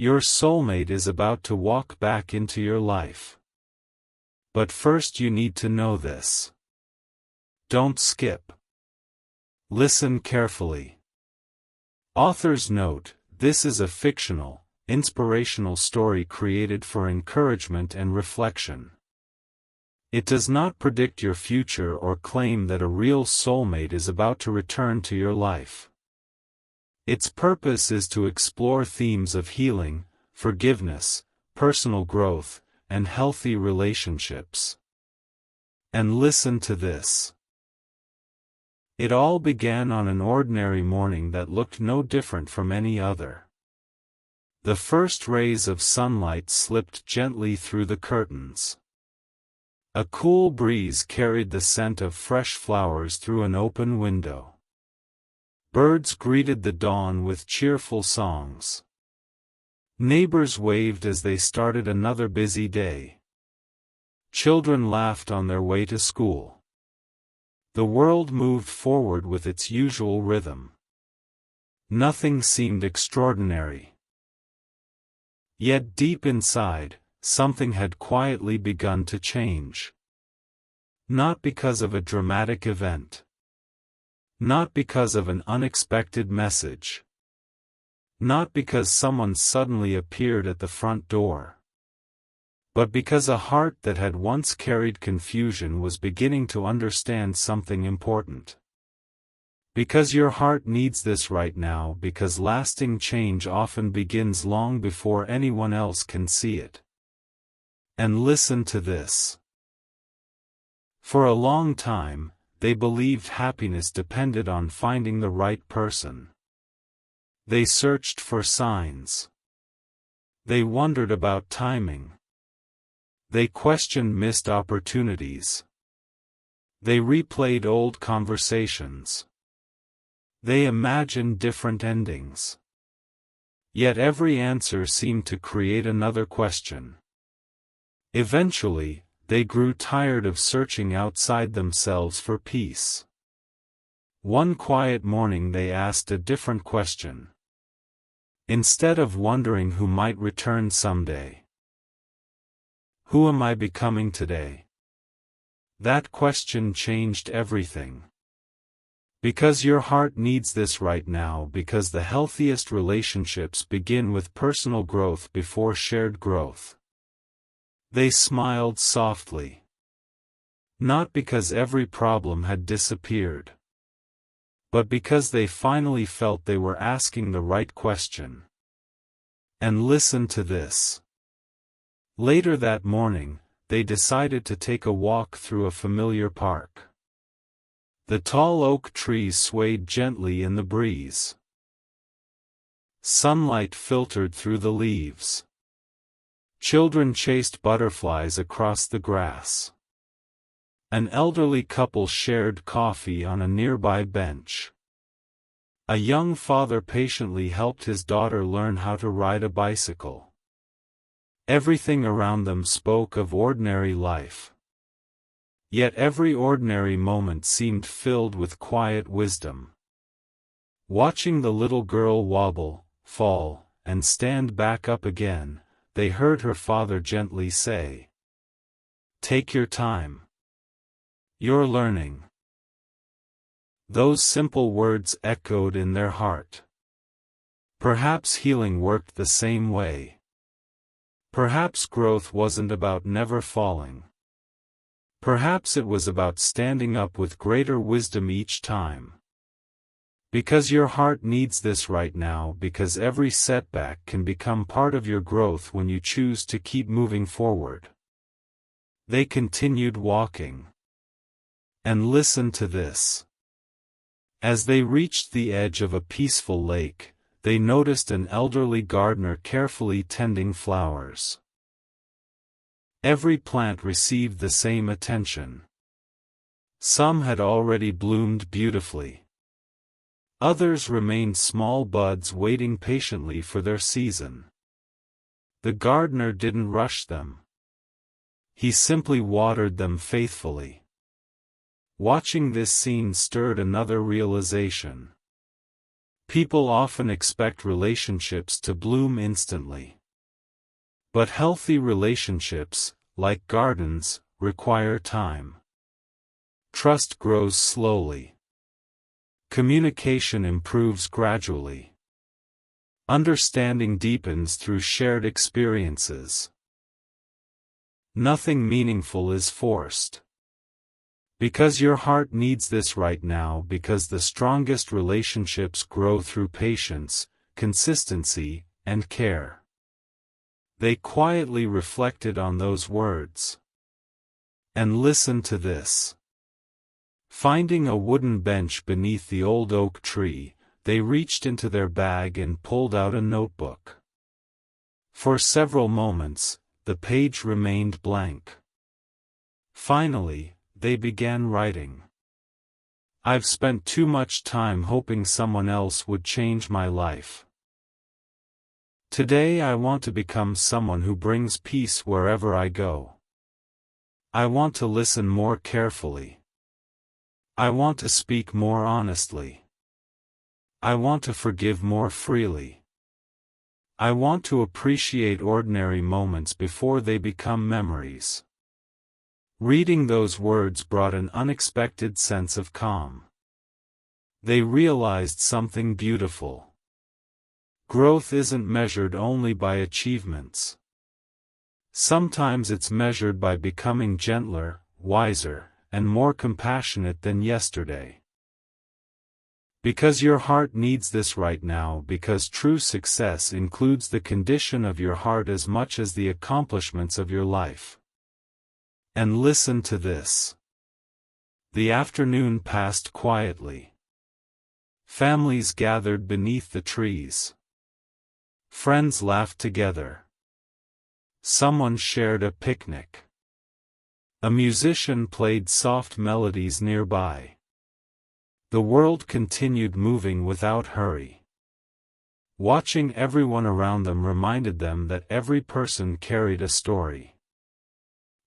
Your soulmate is about to walk back into your life. But first you need to know this. Don't skip. Listen carefully. Author's note: this is a fictional, inspirational story created for encouragement and reflection. It does not predict your future or claim that a real soulmate is about to return to your life. Its purpose is to explore themes of healing, forgiveness, personal growth, and healthy relationships. And listen to this. It all began on an ordinary morning that looked no different from any other. The first rays of sunlight slipped gently through the curtains. A cool breeze carried the scent of fresh flowers through an open window. Birds greeted the dawn with cheerful songs. Neighbors waved as they started another busy day. Children laughed on their way to school. The world moved forward with its usual rhythm. Nothing seemed extraordinary. Yet deep inside, something had quietly begun to change. Not because of a dramatic event. Not because of an unexpected message. Not because someone suddenly appeared at the front door. But because a heart that had once carried confusion was beginning to understand something important. Because your heart needs this right now, because lasting change often begins long before anyone else can see it. And listen to this. For a long time, they believed happiness depended on finding the right person. They searched for signs. They wondered about timing. They questioned missed opportunities. They replayed old conversations. They imagined different endings. Yet every answer seemed to create another question. Eventually, they grew tired of searching outside themselves for peace. One quiet morning they asked a different question. Instead of wondering who might return someday, who am I becoming today? That question changed everything. Because your heart needs this right now, because the healthiest relationships begin with personal growth before shared growth. They smiled softly. Not because every problem had disappeared, but because they finally felt they were asking the right question. And listen to this. Later that morning, they decided to take a walk through a familiar park. The tall oak trees swayed gently in the breeze. Sunlight filtered through the leaves. Children chased butterflies across the grass. An elderly couple shared coffee on a nearby bench. A young father patiently helped his daughter learn how to ride a bicycle. Everything around them spoke of ordinary life. Yet every ordinary moment seemed filled with quiet wisdom. Watching the little girl wobble, fall, and stand back up again, they heard her father gently say, "Take your time. You're learning." Those simple words echoed in their heart. Perhaps healing worked the same way. Perhaps growth wasn't about never falling. Perhaps it was about standing up with greater wisdom each time. Because your heart needs this right now, because every setback can become part of your growth when you choose to keep moving forward. They continued walking. And listen to this. As they reached the edge of a peaceful lake, they noticed an elderly gardener carefully tending flowers. Every plant received the same attention. Some had already bloomed beautifully. Others remained small buds waiting patiently for their season. The gardener didn't rush them. He simply watered them faithfully. Watching this scene stirred another realization. People often expect relationships to bloom instantly. But healthy relationships, like gardens, require time. Trust grows slowly. Communication improves gradually. Understanding deepens through shared experiences. Nothing meaningful is forced. Because your heart needs this right now, because the strongest relationships grow through patience, consistency, and care. They quietly reflected on those words. And listen to this. Finding a wooden bench beneath the old oak tree, they reached into their bag and pulled out a notebook. For several moments, the page remained blank. Finally, they began writing. I've spent too much time hoping someone else would change my life. Today I want to become someone who brings peace wherever I go. I want to listen more carefully. I want to speak more honestly. I want to forgive more freely. I want to appreciate ordinary moments before they become memories. Reading those words brought an unexpected sense of calm. They realized something beautiful. Growth isn't measured only by achievements. Sometimes it's measured by becoming gentler, wiser, and more compassionate than yesterday. Because your heart needs this right now, because true success includes the condition of your heart as much as the accomplishments of your life. And listen to this. The afternoon passed quietly. Families gathered beneath the trees. Friends laughed together. Someone shared a picnic. A musician played soft melodies nearby. The world continued moving without hurry. Watching everyone around them reminded them that every person carried a story.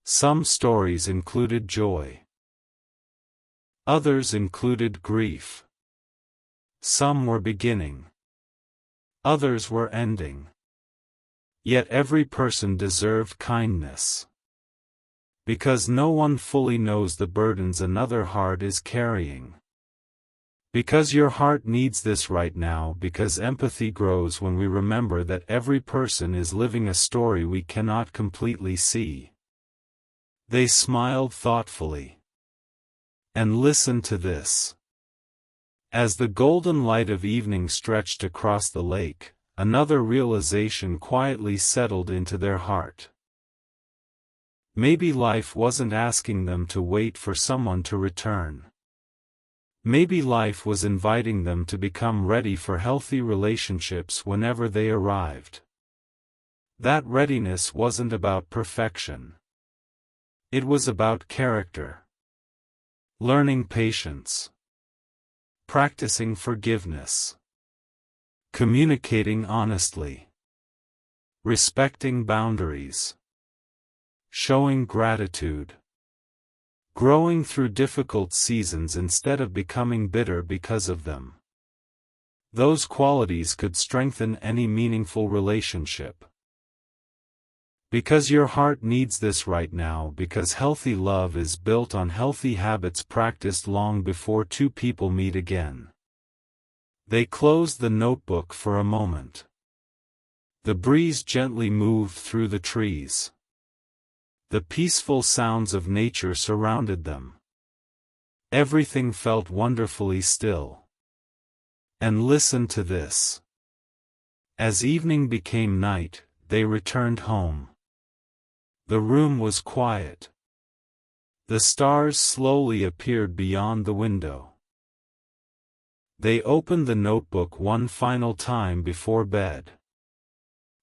Some stories included joy. Others included grief. Some were beginning. Others were ending. Yet every person deserved kindness. Because no one fully knows the burdens another heart is carrying. Because your heart needs this right now, because empathy grows when we remember that every person is living a story we cannot completely see. They smiled thoughtfully. And listen to this. As the golden light of evening stretched across the lake, another realization quietly settled into their heart. Maybe life wasn't asking them to wait for someone to return. Maybe life was inviting them to become ready for healthy relationships whenever they arrived. That readiness wasn't about perfection. It was about character. Learning patience. Practicing forgiveness. Communicating honestly. Respecting boundaries. Showing gratitude. Growing through difficult seasons instead of becoming bitter because of them. Those qualities could strengthen any meaningful relationship. Because your heart needs this right now, because healthy love is built on healthy habits practiced long before two people meet again. They closed the notebook for a moment. The breeze gently moved through the trees. The peaceful sounds of nature surrounded them. Everything felt wonderfully still. And listen to this. As evening became night, they returned home. The room was quiet. The stars slowly appeared beyond the window. They opened the notebook one final time before bed.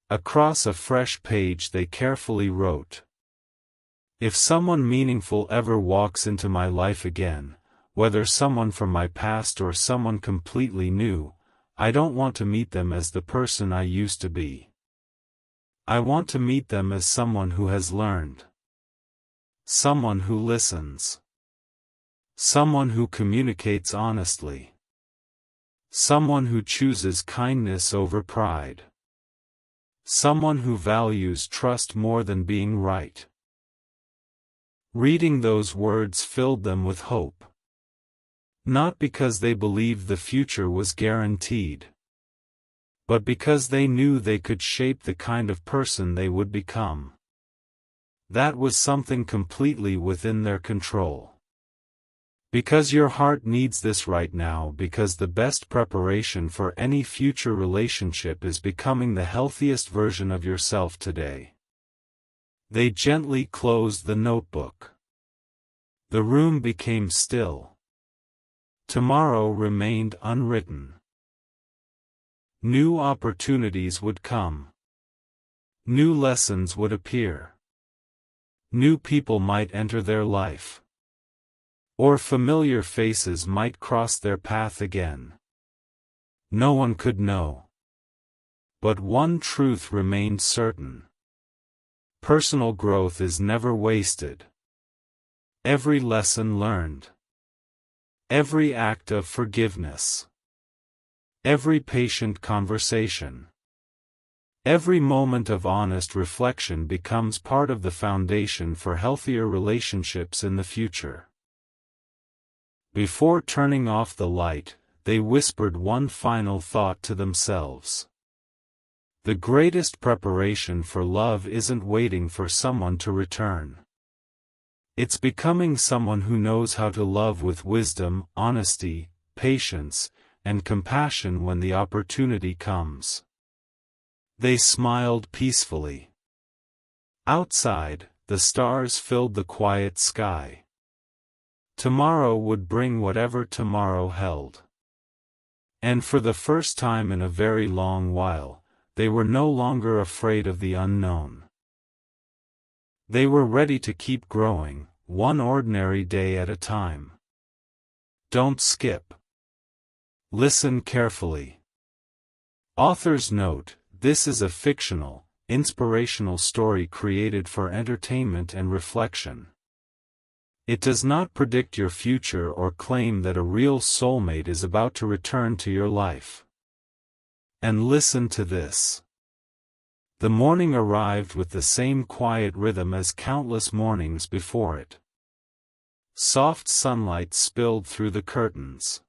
Across a fresh page they carefully wrote, "If someone meaningful ever walks into my life again, whether someone from my past or someone completely new, I don't want to meet them as the person I used to be. I want to meet them as someone who has learned. Someone who listens. Someone who communicates honestly. Someone who chooses kindness over pride. Someone who values trust more than being right. Reading those words filled them with hope. Not because they believed the future was guaranteed, but because they knew they could shape the kind of person they would become. That was something completely within their control. Because your heart needs this right now, because the best preparation for any future relationship is becoming the healthiest version of yourself today. They gently closed the notebook. The room became still. Tomorrow remained unwritten. New opportunities would come. New lessons would appear. New people might enter their life. Or familiar faces might cross their path again. No one could know. But one truth remained certain. Personal growth is never wasted. Every lesson learned. Every act of forgiveness. Every patient conversation. Every moment of honest reflection becomes part of the foundation for healthier relationships in the future. Before turning off the light, they whispered one final thought to themselves. The greatest preparation for love isn't waiting for someone to return. It's becoming someone who knows how to love with wisdom, honesty, patience, and compassion when the opportunity comes. They smiled peacefully. Outside, the stars filled the quiet sky. Tomorrow would bring whatever tomorrow held. And for the first time in a very long while, they were no longer afraid of the unknown. They were ready to keep growing, one ordinary day at a time. Don't skip. Listen carefully. Author's note: this is a fictional, inspirational story created for entertainment and reflection. It does not predict your future or claim that a real soulmate is about to return to your life. And listen to this. The morning arrived with the same quiet rhythm as countless mornings before it. Soft sunlight spilled through the curtains.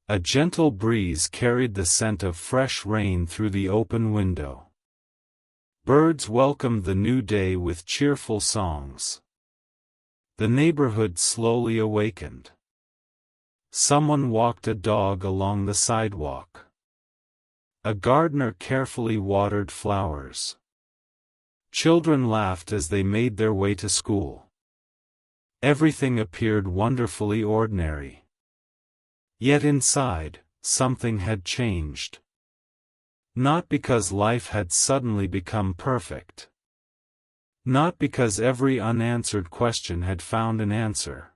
A gentle breeze carried the scent of fresh rain through the open window. Birds welcomed the new day with cheerful songs. The neighborhood slowly awakened. Someone walked a dog along the sidewalk. A gardener carefully watered flowers. Children laughed as they made their way to school. Everything appeared wonderfully ordinary. Yet inside, something had changed. Not because life had suddenly become perfect. Not because every unanswered question had found an answer.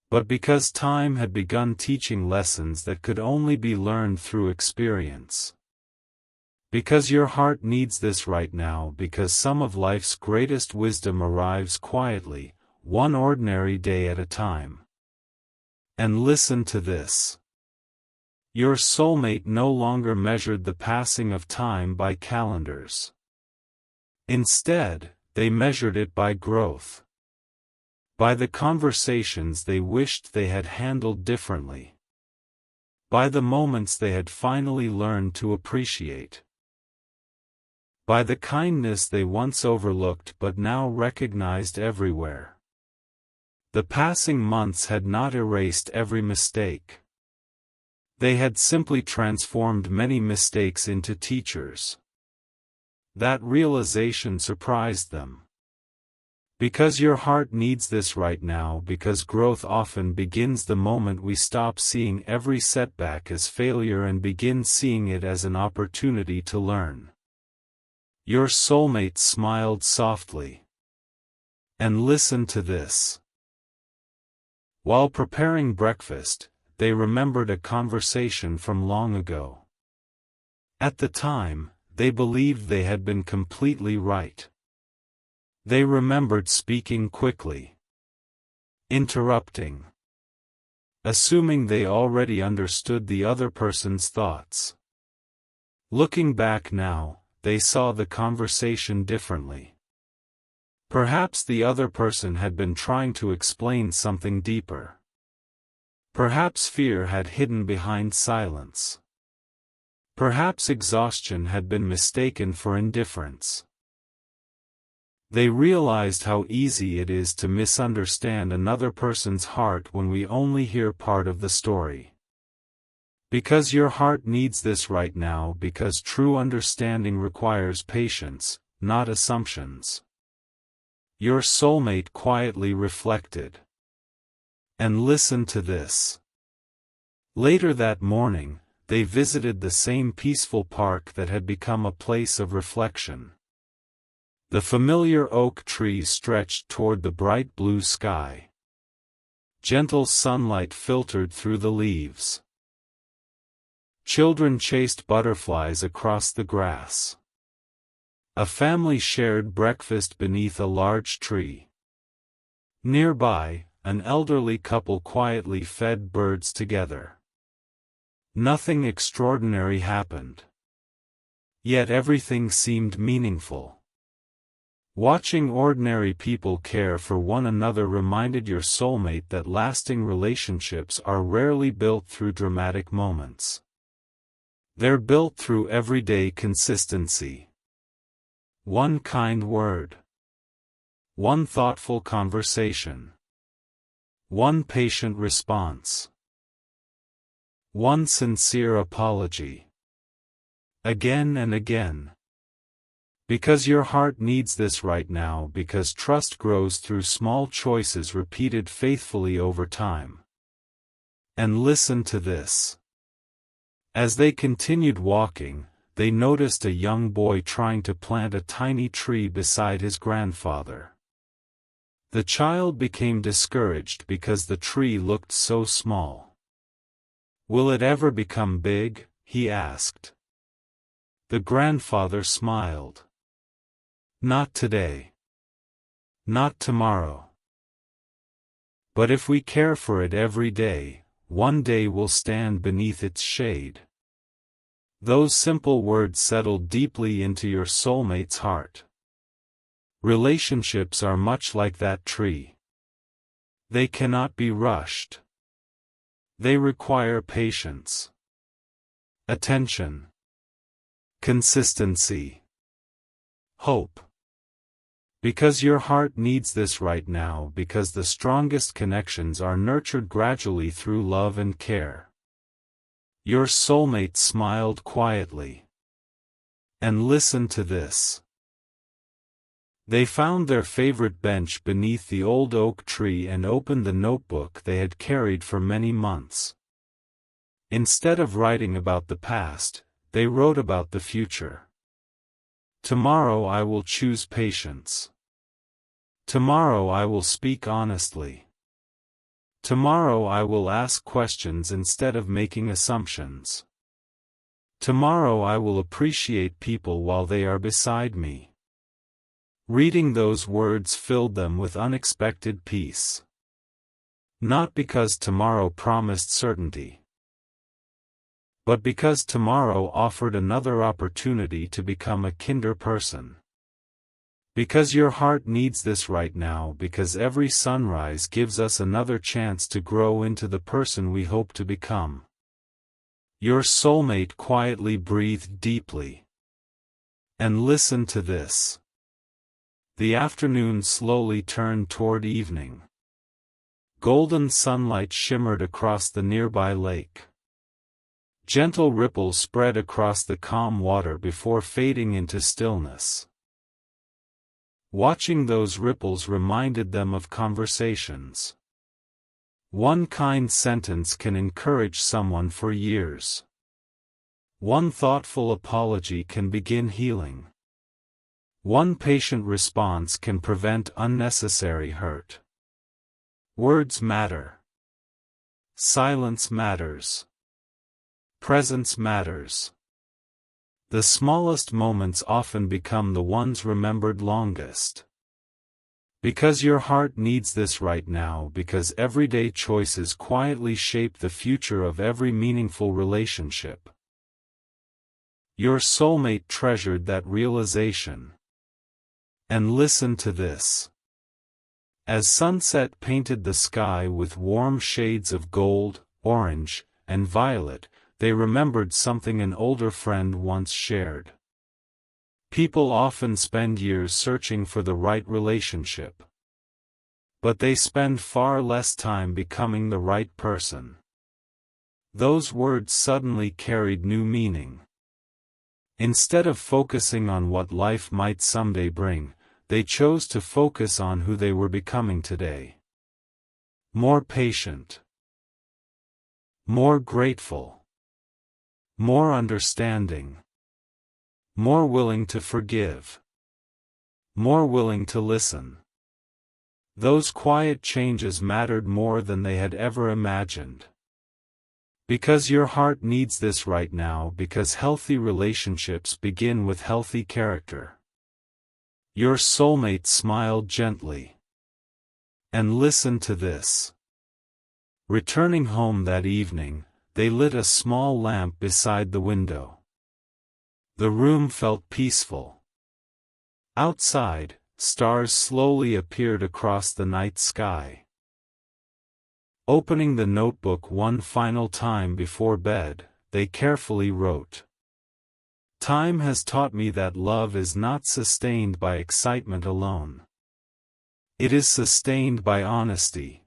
But because time had begun teaching lessons that could only be learned through experience. Because your heart needs this right now, because some of life's greatest wisdom arrives quietly, one ordinary day at a time. And listen to this. Your soulmate no longer measured the passing of time by calendars. Instead, they measured it by growth. By the conversations they wished they had handled differently. By the moments they had finally learned to appreciate. By the kindness they once overlooked but now recognized everywhere. The passing months had not erased every mistake. They had simply transformed many mistakes into teachers. That realization surprised them. Because your heart needs this right now, because growth often begins the moment we stop seeing every setback as failure and begin seeing it as an opportunity to learn. Your soulmate smiled softly. And listen to this. While preparing breakfast, they remembered a conversation from long ago. At the time, they believed they had been completely right. They remembered speaking quickly, interrupting, assuming they already understood the other person's thoughts. Looking back now, they saw the conversation differently. Perhaps the other person had been trying to explain something deeper. Perhaps fear had hidden behind silence. Perhaps exhaustion had been mistaken for indifference. They realized how easy it is to misunderstand another person's heart when we only hear part of the story. Because your heart needs this right now, because true understanding requires patience, not assumptions. Your soulmate quietly reflected. And listen to this. Later that morning, they visited the same peaceful park that had become a place of reflection. The familiar oak trees stretched toward the bright blue sky. Gentle sunlight filtered through the leaves. Children chased butterflies across the grass. A family shared breakfast beneath a large tree. Nearby, an elderly couple quietly fed birds together. Nothing extraordinary happened. Yet everything seemed meaningful. Watching ordinary people care for one another reminded your soulmate that lasting relationships are rarely built through dramatic moments. They're built through everyday consistency. One kind word. One thoughtful conversation. One patient response. One sincere apology. Again and again. Because your heart needs this right now, because trust grows through small choices repeated faithfully over time. And listen to this. As they continued walking, they noticed a young boy trying to plant a tiny tree beside his grandfather. The child became discouraged because the tree looked so small. "Will it ever become big?" he asked. The grandfather smiled. "Not today. Not tomorrow. But if we care for it every day, one day we'll stand beneath its shade." Those simple words settled deeply into your soulmate's heart. Relationships are much like that tree. They cannot be rushed. They require patience, attention, consistency, hope. Because your heart needs this right now, because the strongest connections are nurtured gradually through love and care. Your soulmate smiled quietly. And listen to this. They found their favorite bench beneath the old oak tree and opened the notebook they had carried for many months. Instead of writing about the past, they wrote about the future. Tomorrow I will choose patience. Tomorrow I will speak honestly. Tomorrow I will ask questions instead of making assumptions. Tomorrow I will appreciate people while they are beside me. Reading those words filled them with unexpected peace. Not because tomorrow promised certainty, but because tomorrow offered another opportunity to become a kinder person. Because your heart needs this right now, because every sunrise gives us another chance to grow into the person we hope to become. Your soulmate quietly breathed deeply. And listen to this. The afternoon slowly turned toward evening. Golden sunlight shimmered across the nearby lake. Gentle ripples spread across the calm water before fading into stillness. Watching those ripples reminded them of conversations. One kind sentence can encourage someone for years. One thoughtful apology can begin healing. One patient response can prevent unnecessary hurt. Words matter. Silence matters. Presence matters. The smallest moments often become the ones remembered longest. Because your heart needs this right now, because everyday choices quietly shape the future of every meaningful relationship. Your soulmate treasured that realization. And listen to this. As sunset painted the sky with warm shades of gold, orange, and violet, they remembered something an older friend once shared. People often spend years searching for the right relationship. But they spend far less time becoming the right person. Those words suddenly carried new meaning. Instead of focusing on what life might someday bring, they chose to focus on who they were becoming today. More patient. More grateful. More understanding. More willing to forgive. More willing to listen. Those quiet changes mattered more than they had ever imagined. Because your heart needs this right now, because healthy relationships begin with healthy character. Your soulmate smiled gently. And listen to this. Returning home that evening, they lit a small lamp beside the window. The room felt peaceful. Outside, stars slowly appeared across the night sky. Opening the notebook one final time before bed, they carefully wrote. Time has taught me that love is not sustained by excitement alone. It is sustained by honesty.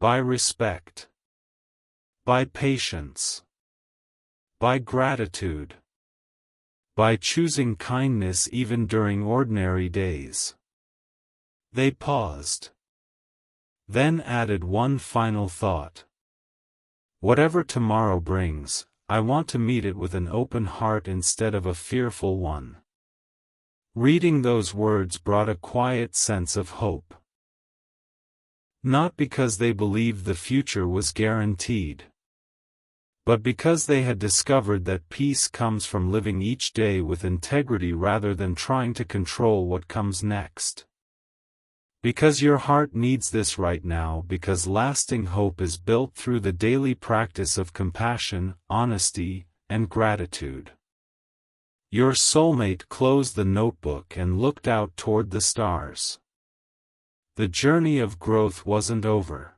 By respect. By patience. By gratitude. By choosing kindness even during ordinary days. They paused. Then added one final thought. Whatever tomorrow brings, I want to meet it with an open heart instead of a fearful one. Reading those words brought a quiet sense of hope. Not because they believed the future was guaranteed, but because they had discovered that peace comes from living each day with integrity rather than trying to control what comes next. Because your heart needs this right now, because lasting hope is built through the daily practice of compassion, honesty, and gratitude. Your soulmate closed the notebook and looked out toward the stars. The journey of growth wasn't over.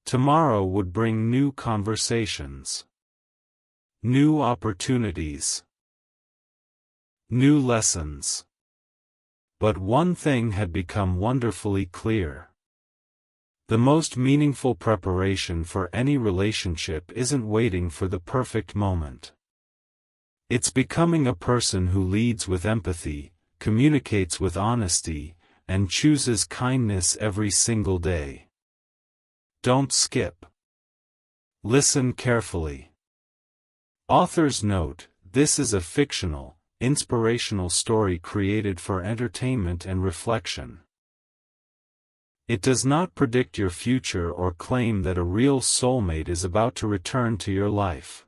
Tomorrow would bring new conversations. New opportunities. New lessons. But one thing had become wonderfully clear. The most meaningful preparation for any relationship isn't waiting for the perfect moment. It's becoming a person who leads with empathy, communicates with honesty, and chooses kindness every single day. Don't skip. Listen carefully. Author's note: this is a fictional, inspirational story created for entertainment and reflection. It does not predict your future or claim that a real soulmate is about to return to your life.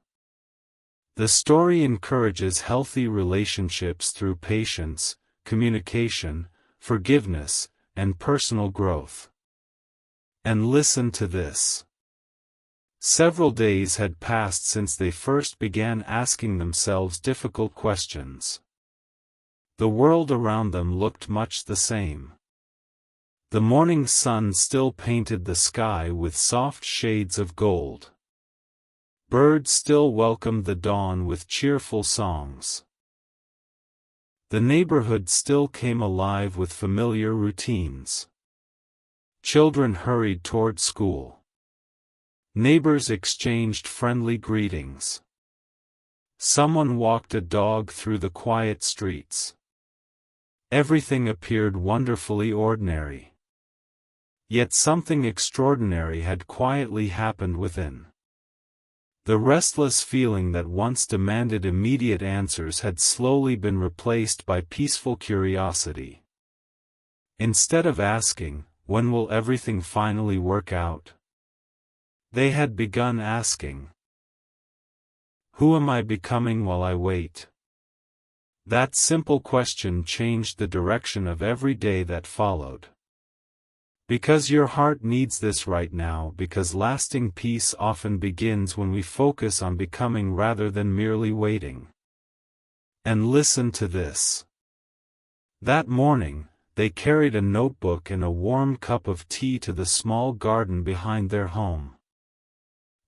The story encourages healthy relationships through patience, communication, forgiveness, and personal growth. And listen to this. Several days had passed since they first began asking themselves difficult questions. The world around them looked much the same. The morning sun still painted the sky with soft shades of gold. Birds still welcomed the dawn with cheerful songs. The neighborhood still came alive with familiar routines. Children hurried toward school. Neighbors exchanged friendly greetings. Someone walked a dog through the quiet streets. Everything appeared wonderfully ordinary. Yet something extraordinary had quietly happened within. The restless feeling that once demanded immediate answers had slowly been replaced by peaceful curiosity. Instead of asking, "When will everything finally work out?" they had begun asking, "Who am I becoming while I wait?" That simple question changed the direction of every day that followed. Because your heart needs this right now, because lasting peace often begins when we focus on becoming rather than merely waiting. And listen to this. That morning, they carried a notebook and a warm cup of tea to the small garden behind their home.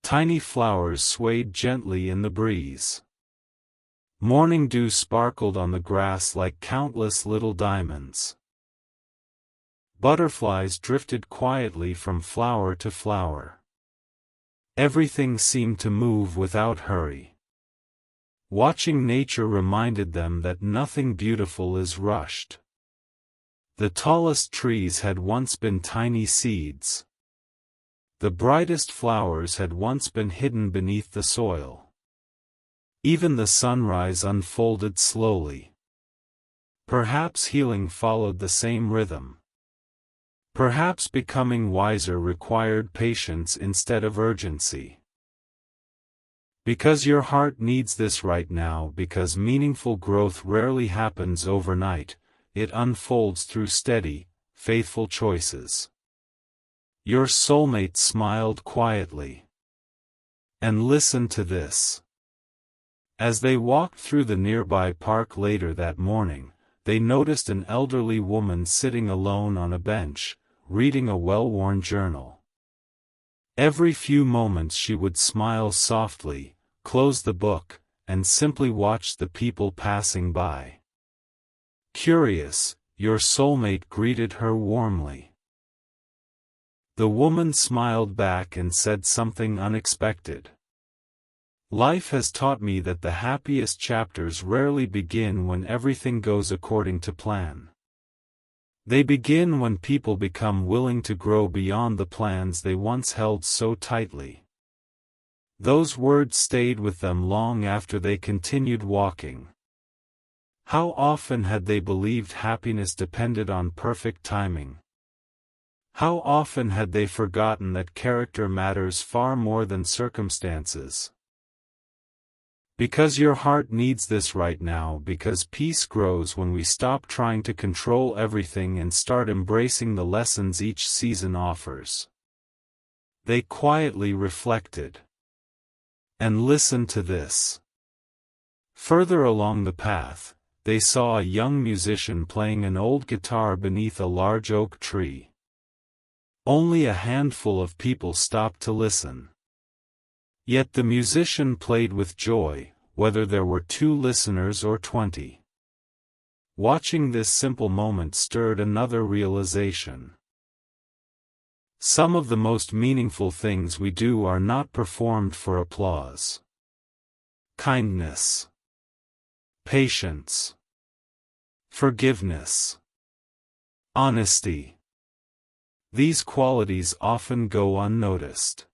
Tiny flowers swayed gently in the breeze. Morning dew sparkled on the grass like countless little diamonds. Butterflies drifted quietly from flower to flower. Everything seemed to move without hurry. Watching nature reminded them that nothing beautiful is rushed. The tallest trees had once been tiny seeds. The brightest flowers had once been hidden beneath the soil. Even the sunrise unfolded slowly. Perhaps healing followed the same rhythm. Perhaps becoming wiser required patience instead of urgency. Because your heart needs this right now, because meaningful growth rarely happens overnight, it unfolds through steady, faithful choices. Your soulmate smiled quietly. And listen to this. As they walked through the nearby park later that morning, they noticed an elderly woman sitting alone on a bench, reading a well-worn journal. Every few moments she would smile softly, close the book, and simply watch the people passing by. Curious, your soulmate greeted her warmly. The woman smiled back and said something unexpected. Life has taught me that the happiest chapters rarely begin when everything goes according to plan. They begin when people become willing to grow beyond the plans they once held so tightly. Those words stayed with them long after they continued walking. How often had they believed happiness depended on perfect timing? How often had they forgotten that character matters far more than circumstances? Because your heart needs this right now, because peace grows when we stop trying to control everything and start embracing the lessons each season offers. They quietly reflected. And listen to this. Further along the path, they saw a young musician playing an old guitar beneath a large oak tree. Only a handful of people stopped to listen. Yet the musician played with joy, whether there were 2 listeners or 20. Watching this simple moment stirred another realization. Some of the most meaningful things we do are not performed for applause. Kindness, patience, forgiveness, honesty. These qualities often go unnoticed.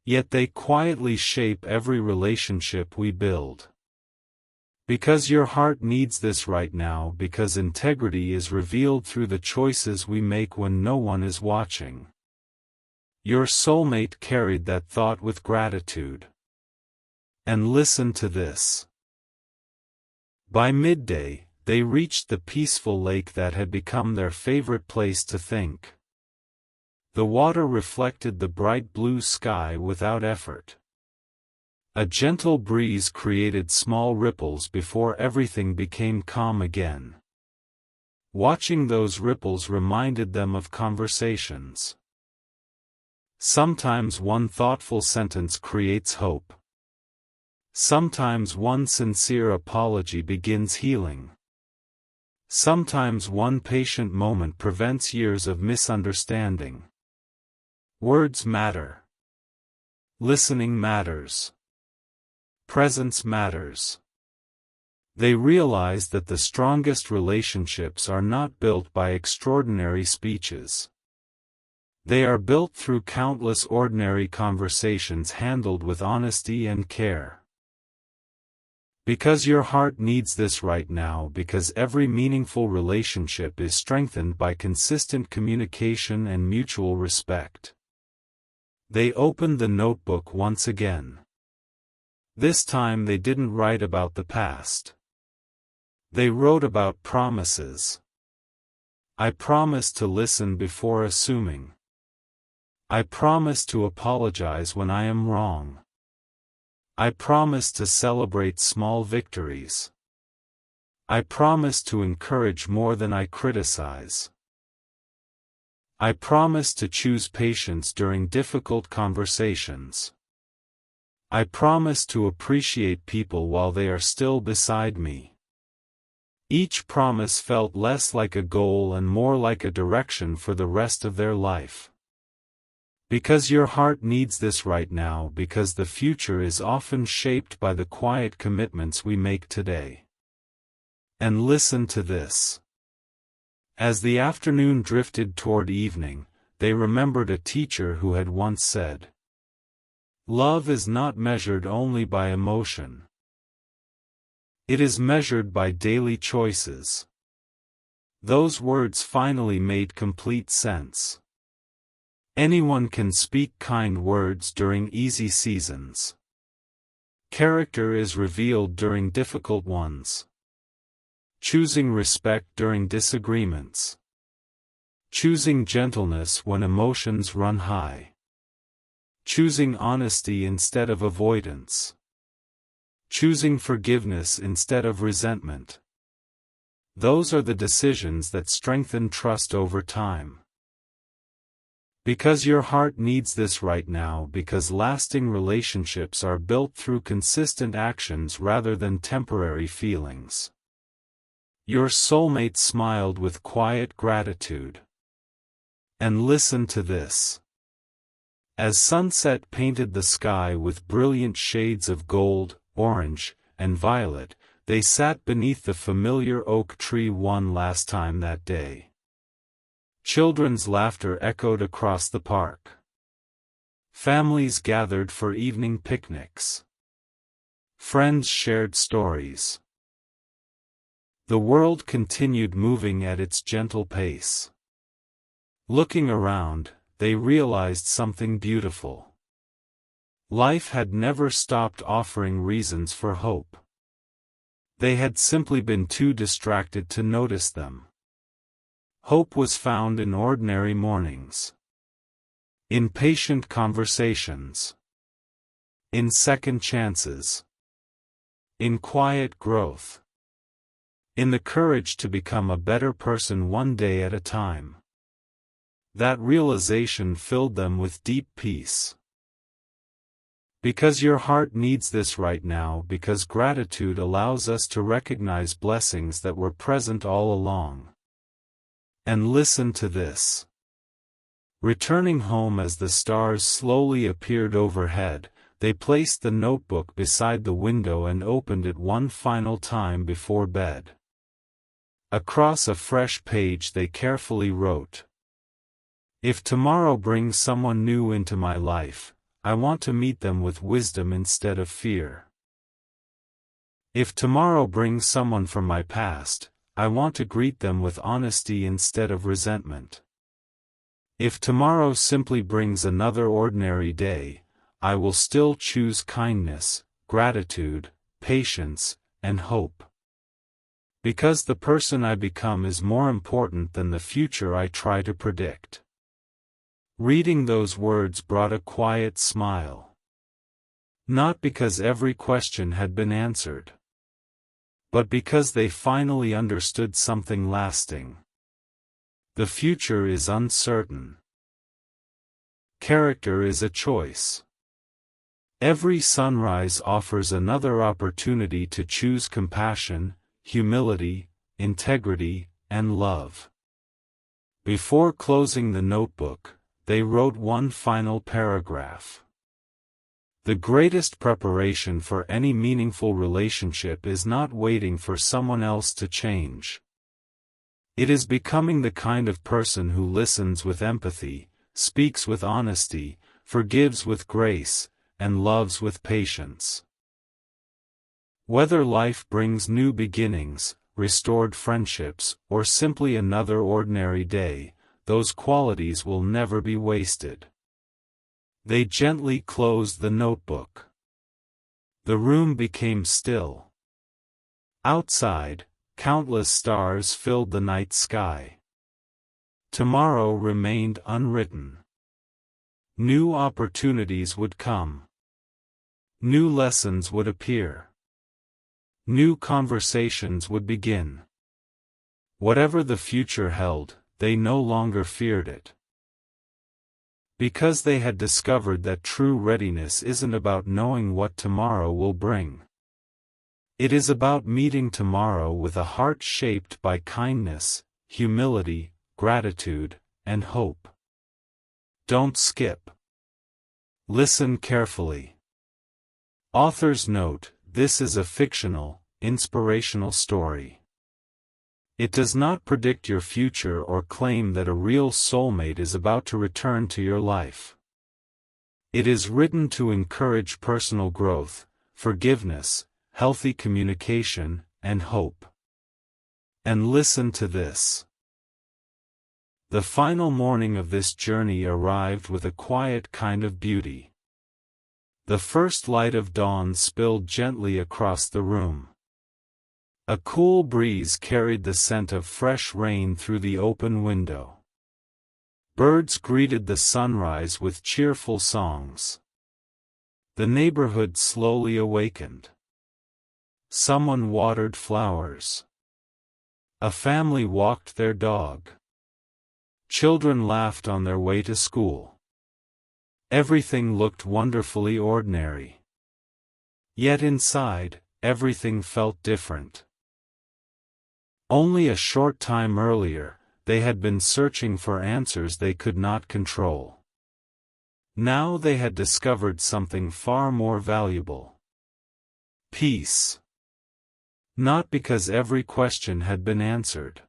Yet they quietly shape every relationship we build. Because your heart needs this right now, because integrity is revealed through the choices we make when no one is watching. Your soulmate carried that thought with gratitude. And listen to this. By midday, they reached the peaceful lake that had become their favorite place to think. The water reflected the bright blue sky without effort. A gentle breeze created small ripples before everything became calm again. Watching those ripples reminded them of conversations. Sometimes one thoughtful sentence creates hope. Sometimes one sincere apology begins healing. Sometimes one patient moment prevents years of misunderstanding. Words matter. Listening matters. Presence matters. They realized that the strongest relationships are not built by extraordinary speeches. They are built through countless ordinary conversations handled with honesty and care. Because your heart needs this right now, because every meaningful relationship is strengthened by consistent communication and mutual respect. They opened the notebook once again. This time they didn't write about the past. They wrote about promises. I promise to listen before assuming. I promise to apologize when I am wrong. I promise to celebrate small victories. I promise to encourage more than I criticize. I promise to choose patience during difficult conversations. I promise to appreciate people while they are still beside me. Each promise felt less like a goal and more like a direction for the rest of their life. Because your heart needs this right now, because the future is often shaped by the quiet commitments we make today. And listen to this. As the afternoon drifted toward evening, they remembered a teacher who had once said, "Love is not measured only by emotion. It is measured by daily choices." Those words finally made complete sense. Anyone can speak kind words during easy seasons. Character is revealed during difficult ones. Choosing respect during disagreements. Choosing gentleness when emotions run high. Choosing honesty instead of avoidance. Choosing forgiveness instead of resentment. Those are the decisions that strengthen trust over time. Because your heart needs this right now, because lasting relationships are built through consistent actions rather than temporary feelings. Your soulmate smiled with quiet gratitude. And listen to this. As sunset painted the sky with brilliant shades of gold, orange, and violet, they sat beneath the familiar oak tree one last time that day. Children's laughter echoed across the park. Families gathered for evening picnics. Friends shared stories. The world continued moving at its gentle pace. Looking around, they realized something beautiful. Life had never stopped offering reasons for hope. They had simply been too distracted to notice them. Hope was found in ordinary mornings. In patient conversations. In second chances. In quiet growth. In the courage to become a better person one day at a time. That realization filled them with deep peace. Because your heart needs this right now, because gratitude allows us to recognize blessings that were present all along. And listen to this. Returning home as the stars slowly appeared overhead, they placed the notebook beside the window and opened it one final time before bed. Across a fresh page they carefully wrote, "If tomorrow brings someone new into my life, I want to meet them with wisdom instead of fear. If tomorrow brings someone from my past, I want to greet them with honesty instead of resentment. If tomorrow simply brings another ordinary day, I will still choose kindness, gratitude, patience, and hope. Because the person I become is more important than the future I try to predict." Reading those words brought a quiet smile. Not because every question had been answered, but because they finally understood something lasting. The future is uncertain. Character is a choice. Every sunrise offers another opportunity to choose compassion, humility, integrity, and love. Before closing the notebook, they wrote one final paragraph. The greatest preparation for any meaningful relationship is not waiting for someone else to change. It is becoming the kind of person who listens with empathy, speaks with honesty, forgives with grace, and loves with patience. Whether life brings new beginnings, restored friendships, or simply another ordinary day, those qualities will never be wasted. They gently closed the notebook. The room became still. Outside, Countless stars filled the night sky. Tomorrow remained unwritten. New opportunities would come. New lessons would appear. New conversations would begin. Whatever the future held, they no longer feared it. Because they had discovered that true readiness isn't about knowing what tomorrow will bring. It is about meeting tomorrow with a heart shaped by kindness, humility, gratitude, and hope. Don't skip. Listen carefully. Author's note: this is a fictional, inspirational story. It does not predict your future or claim that a real soulmate is about to return to your life. It is written to encourage personal growth, forgiveness, healthy communication, and hope. And listen to this. The final morning of this journey arrived with a quiet kind of beauty. The first light of dawn spilled gently across the room. A cool breeze carried the scent of fresh rain through the open window. Birds greeted the sunrise with cheerful songs. The neighborhood slowly awakened. Someone watered flowers. A family walked their dog. Children laughed on their way to school. Everything looked wonderfully ordinary. Yet inside, everything felt different. Only a short time earlier, they had been searching for answers they could not control. Now they had discovered something far more valuable. Peace. Not because every question had been answered.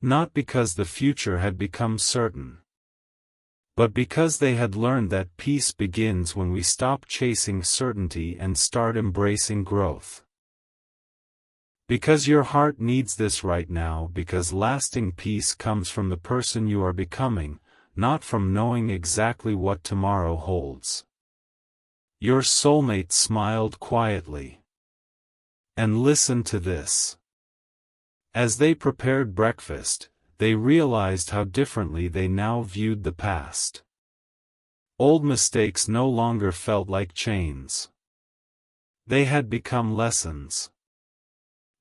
Not because the future had become certain. But because they had learned that peace begins when we stop chasing certainty and start embracing growth. Because your heart needs this right now, because lasting peace comes from the person you are becoming, not from knowing exactly what tomorrow holds. Your soulmate smiled quietly. And listen to this. As they prepared breakfast, they realized how differently they now viewed the past. Old mistakes no longer felt like chains. They had become lessons.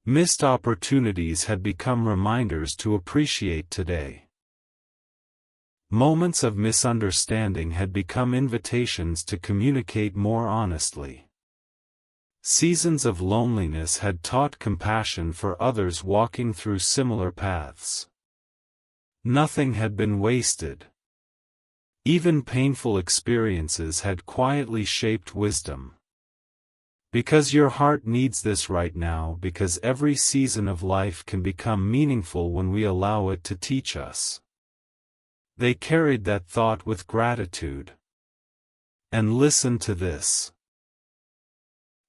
Missed opportunities had become reminders to appreciate today. Moments of misunderstanding had become invitations to communicate more honestly. Seasons of loneliness had taught compassion for others walking through similar paths. Nothing had been wasted. Even painful experiences had quietly shaped wisdom. Because your heart needs this right now, because every season of life can become meaningful when we allow it to teach us. They carried that thought with gratitude. And listen to this.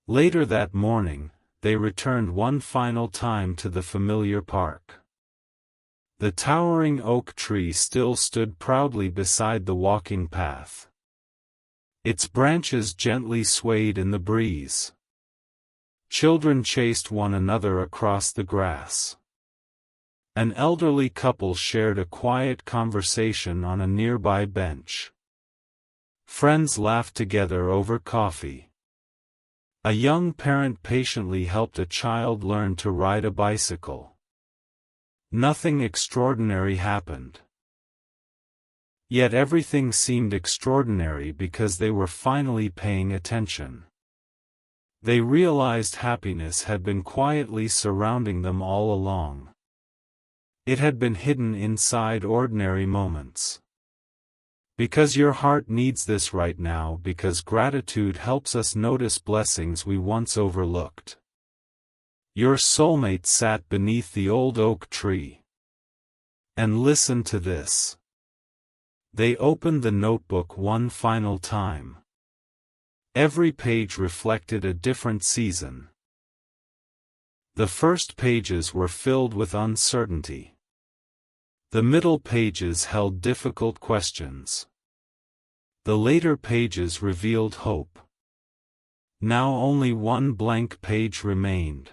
Later that morning, they returned one final time to the familiar park. The towering oak tree still stood proudly beside the walking path. Its branches gently swayed in the breeze. Children chased one another across the grass. An elderly couple shared a quiet conversation on a nearby bench. Friends laughed together over coffee. A young parent patiently helped a child learn to ride a bicycle. Nothing extraordinary happened. Yet everything seemed extraordinary because they were finally paying attention. They realized happiness had been quietly surrounding them all along. It had been hidden inside ordinary moments. Because your heart needs this right now, because gratitude helps us notice blessings we once overlooked. Your soulmate sat beneath the old oak tree. And listen to this. They opened the notebook one final time. Every page reflected a different season. The first pages were filled with uncertainty. The middle pages held difficult questions. The later pages revealed hope. Now only one blank page remained.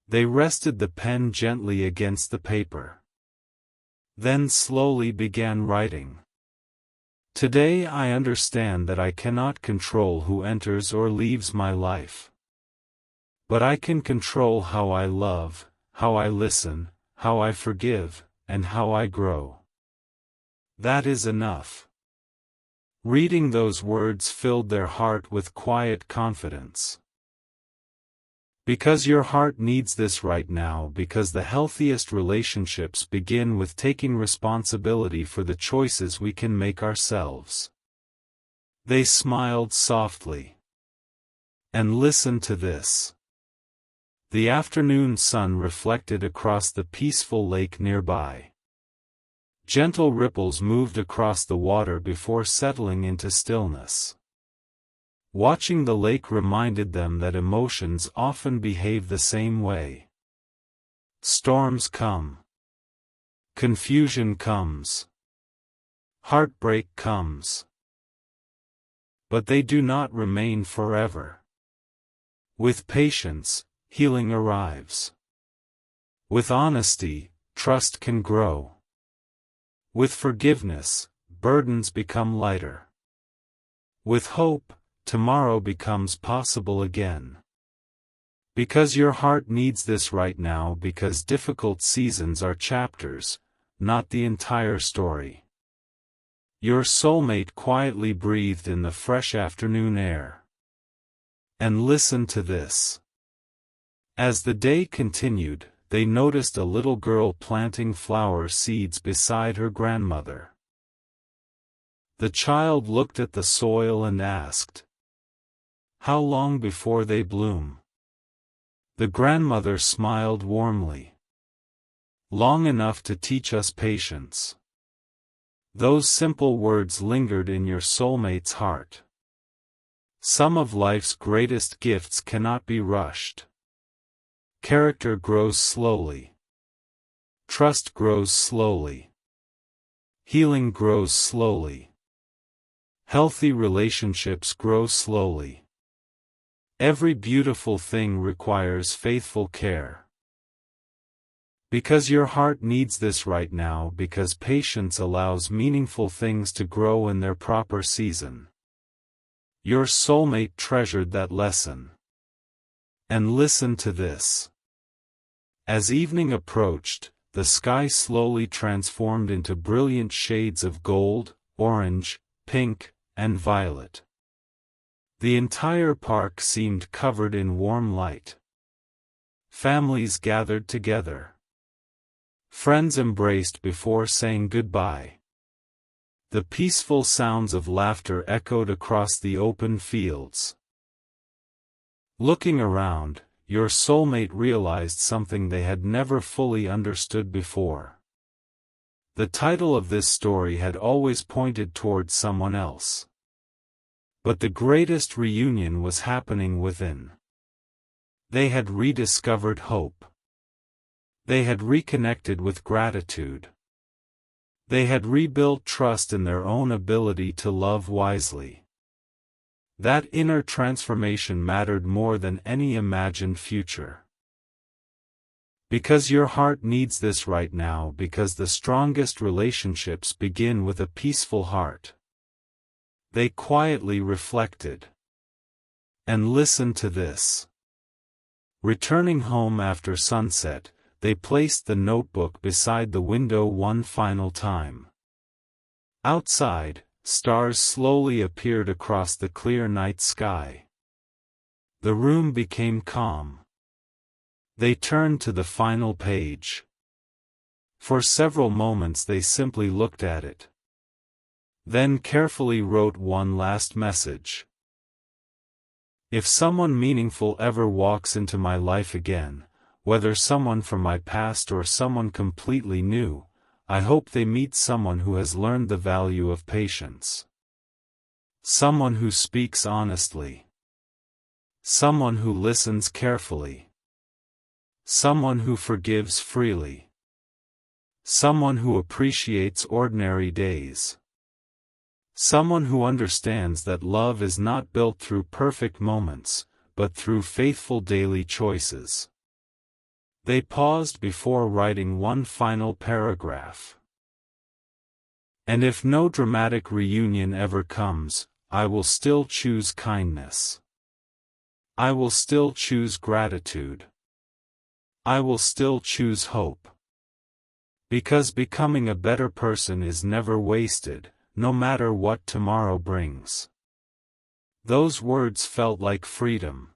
They rested the pen gently against the paper. Then slowly began writing. Today I understand that I cannot control who enters or leaves my life. But I can control how I love, how I listen, how I forgive, and how I grow. That is enough. Reading those words filled their heart with quiet confidence. Because your heart needs this right now, because the healthiest relationships begin with taking responsibility for the choices we can make ourselves. They smiled softly. And listen to this. The afternoon sun reflected across the peaceful lake nearby. Gentle ripples moved across the water before settling into stillness. Watching the lake reminded them that emotions often behave the same way. Storms come. Confusion comes. Heartbreak comes. But they do not remain forever. With patience, healing arrives. With honesty, trust can grow. With forgiveness, burdens become lighter. With hope, tomorrow becomes possible again. Because your heart needs this right now, because difficult seasons are chapters, not the entire story. Your soulmate quietly breathed in the fresh afternoon air. And listen to this. As the day continued, they noticed a little girl planting flower seeds beside her grandmother. The child looked at the soil and asked, "How long before they bloom?" The grandmother smiled warmly. "Long enough to teach us patience." Those simple words lingered in your soulmate's heart. Some of life's greatest gifts cannot be rushed. Character grows slowly. Trust grows slowly. Healing grows slowly. Healthy relationships grow slowly. Every beautiful thing requires faithful care. Because your heart needs this right now, because patience allows meaningful things to grow in their proper season. Your soulmate treasured that lesson. And listen to this. As evening approached, the sky slowly transformed into brilliant shades of gold, orange, pink, and violet. The entire park seemed covered in warm light. Families gathered together. Friends embraced before saying goodbye. The peaceful sounds of laughter echoed across the open fields. Looking around, your soulmate realized something they had never fully understood before. The title of this story had always pointed toward someone else. But the greatest reunion was happening within. They had rediscovered hope. They had reconnected with gratitude. They had rebuilt trust in their own ability to love wisely. That inner transformation mattered more than any imagined future. Because your heart needs this right now, because the strongest relationships begin with a peaceful heart. They quietly reflected. And listen to this. Returning home after sunset, they placed the notebook beside the window one final time. Outside, stars slowly appeared across the clear night sky. The room became calm. They turned to the final page. For several moments they simply looked at it. Then carefully wrote one last message. If someone meaningful ever walks into my life again, whether someone from my past or someone completely new, I hope they meet someone who has learned the value of patience. Someone who speaks honestly. Someone who listens carefully. Someone who forgives freely. Someone who appreciates ordinary days. Someone who understands that love is not built through perfect moments, but through faithful daily choices. They paused before writing one final paragraph. And if no dramatic reunion ever comes, I will still choose kindness. I will still choose gratitude. I will still choose hope. Because becoming a better person is never wasted, no matter what tomorrow brings. Those words felt like freedom.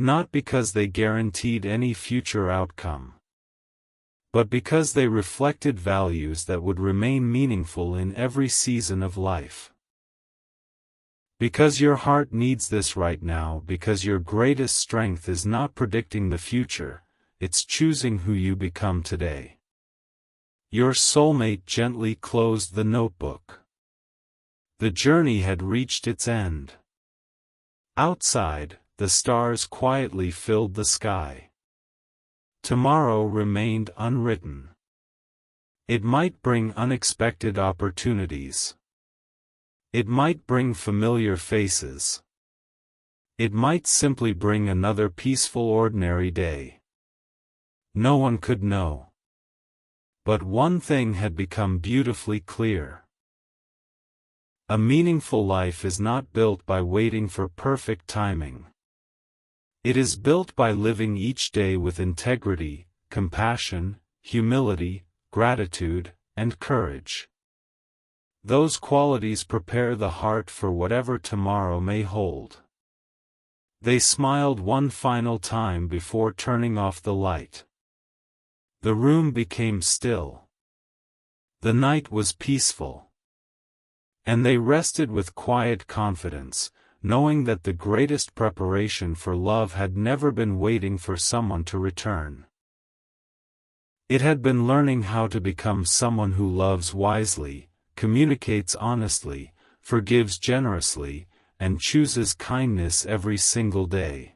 Not because they guaranteed any future outcome, but because they reflected values that would remain meaningful in every season of life. Because your heart needs this right now, because your greatest strength is not predicting the future, it's choosing who you become today. Your soulmate gently closed the notebook. The journey had reached its end. Outside, the stars quietly filled the sky. Tomorrow remained unwritten. It might bring unexpected opportunities. It might bring familiar faces. It might simply bring another peaceful ordinary day. No one could know. But one thing had become beautifully clear. A meaningful life is not built by waiting for perfect timing. It is built by living each day with integrity, compassion, humility, gratitude, and courage. Those qualities prepare the heart for whatever tomorrow may hold. They smiled one final time before turning off the light. The room became still. The night was peaceful. And they rested with quiet confidence, knowing that the greatest preparation for love had never been waiting for someone to return. It had been learning how to become someone who loves wisely, communicates honestly, forgives generously, and chooses kindness every single day.